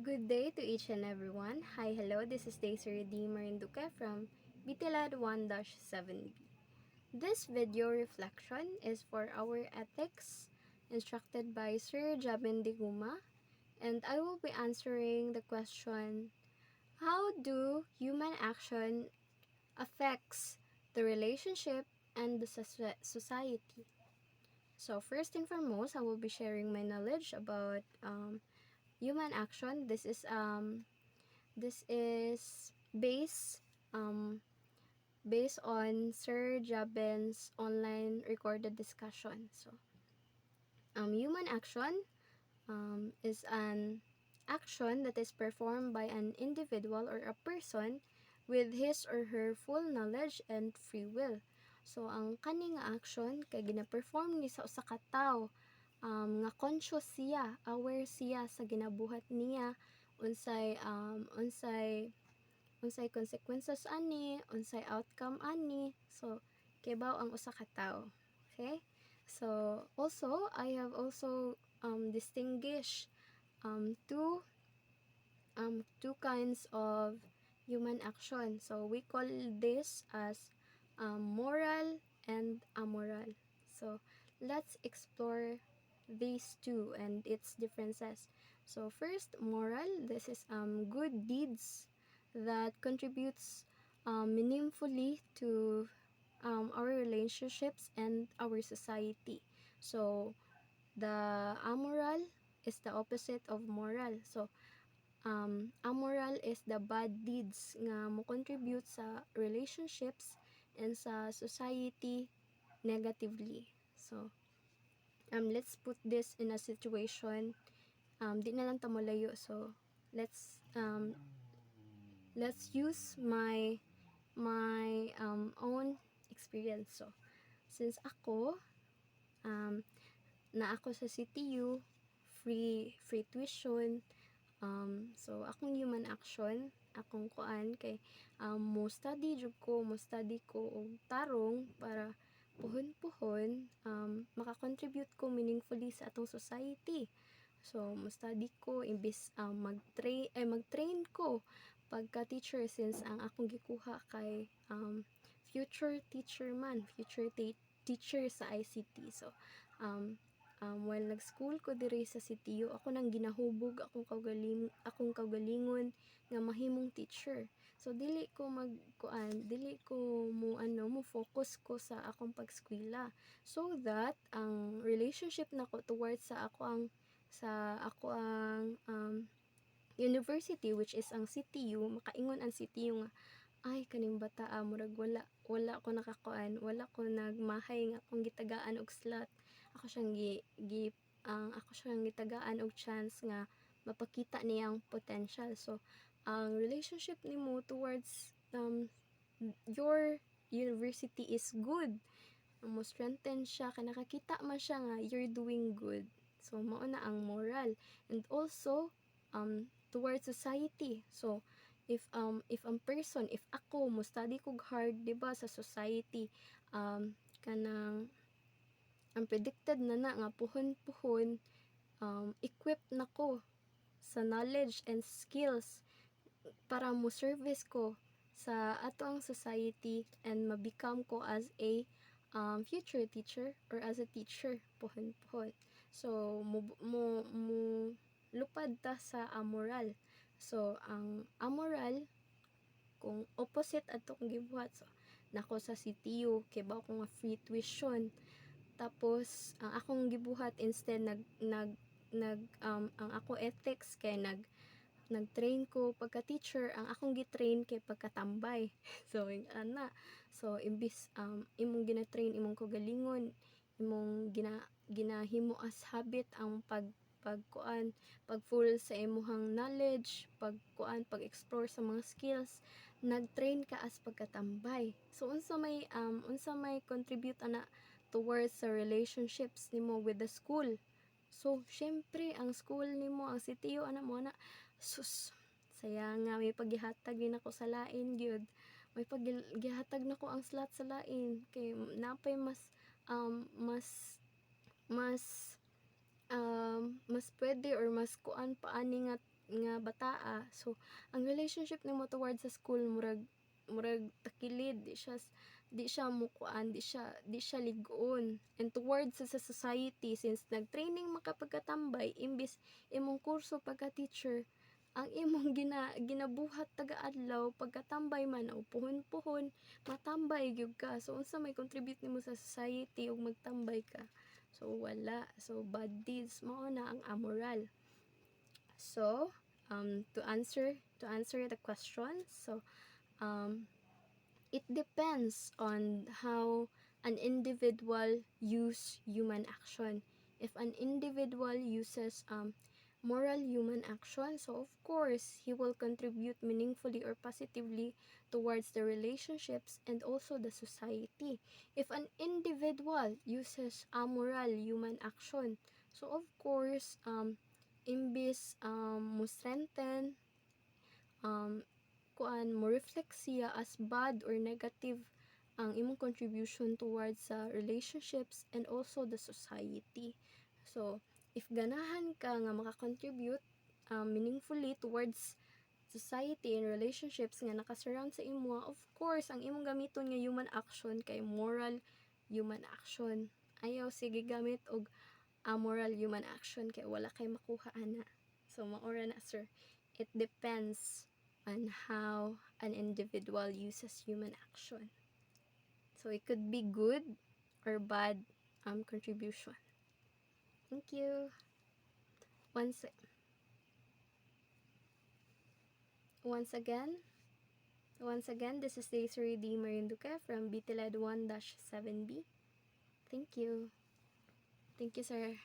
Good day to each and everyone. Hi, hello, this is Daisy Redeemer Induque from BTLAD 1-7B. This video reflection is for our ethics, instructed by Sir Jabin Diguma, and I will be answering the question, how do human action affects the relationship and the society? So first and foremost, I will be sharing my knowledge about human action. This is um, based on Sir Jabin's online recorded discussion. So, human action is an action that is performed by an individual or a person with his or her full knowledge and free will. So, ang kaning action kay gina-perform ni sa usa ka tawo nga conscious siya, aware siya sa ginabuhat niya, unsay consequences ani, unsay outcome ani. So, kibaw ang usa ka tawo. Okay? So, also, I have also distinguished two kinds of human action. So, we call this as moral and amoral. So, let's explore these two and its differences. So, first, moral. This is good deeds that contributes meaningfully to our relationships and our society. So, the amoral is the opposite of moral. So, amoral is the bad deeds nga mo contribute sa relationships and sa society negatively. So, let's put this in a situation, di na lang ta molayo. So, let's use my own experience. So, since ako, na ako sa CTU, free tuition, so akong human action, akong kuan kay mo study ko og tarong para puhon-puhon makakontribute ko meaningfully sa atong society. So mo study ko imbis mag-train ko pagka teacher, since ang akong gikuha kay future teacher teacher sa ICT. So while nag-school ko diri sa CTU, ako nang ginahubog akong kaugalingon nga mahimong teacher. So dili ko mo focus ko sa akong pag-eskwela, so that ang relationship nako towards sa ako ang university, which is ang CTU, makaingon ang CTU nga ay kaning bata murag wala ko nakakuan, wala ko nagmahay nga akong gitagaan og slot. Ako siyang gitagaan og chance nga mapakita niyang potential. So ang relationship nimo towards your university is good, mo strengthen siya kay nakakita man siya nga you're doing good. So mao na ang moral. And also towards society. So if ako mo study kog hard, di ba, sa society, kanang ang predicted na nga puhon-puhon, equipped nako sa knowledge and skills para mo service ko sa ato ang society and ma-become ko as a future teacher or as a teacher puhon-puhon. So mo lupad ta sa amoral. So ang amoral, kung opposite atong gibuhat, so nako sa CTU kay ba ko nga free tuition, tapos ang akong gibuhat instead ang ako ethics kay nag-train ko pagka teacher, ang akong gitrain kay pagkatambay. So so imbis imong gina-train imong kagalingon, imong ginahimo as habit ang pag full sa imong knowledge, pag-explore sa mga skills, nag-train ka as pagkatambay. So unsa may contribute ana towards sa relationships nimo with the school. So syempre ang school nimo, ang CTU ana mo na, sus, saya nga may paggihatag din ako sa lain gyud. May paggihatag nako ang slot sa lain kay napay mas pwede or mas kuan pa ani nga nga bataa. So ang relationship nimo towards sa school murag takilid, di siya mukuan, di siya lig-on. And towards sa society, since nag-training makapagkatambay imbis imong kurso pagka teacher, ang imong ginabuhat taga-adlaw pagkatambay man o puhon-puhon, matambay gyud ka. So unsa may contribute nimo sa society ug magtambay ka? So wala. So bad deeds mao na ang amoral. So to answer the question, so it depends on how an individual use human action. If an individual uses moral human action, so of course he will contribute meaningfully or positively towards the relationships and also the society. If an individual uses amoral human action, so of course imbis mo strengthen mo reflect siya as bad or negative ang imong contribution towards sa relationships and also the society. So if ganahan ka nga makakontribute meaningfully towards society and relationships nga nakasurround sa imo, of course ang imong gamiton nga human action kay moral human action. Ayaw sige gamit og amoral human action kay wala kay makuha ana. So maura na sir, it depends on how an individual uses human action. So it could be good or bad contribution. Thank you. Once again, this is Desiree D. Marinduque from BTLED 1-7B. Thank you. Thank you, sir.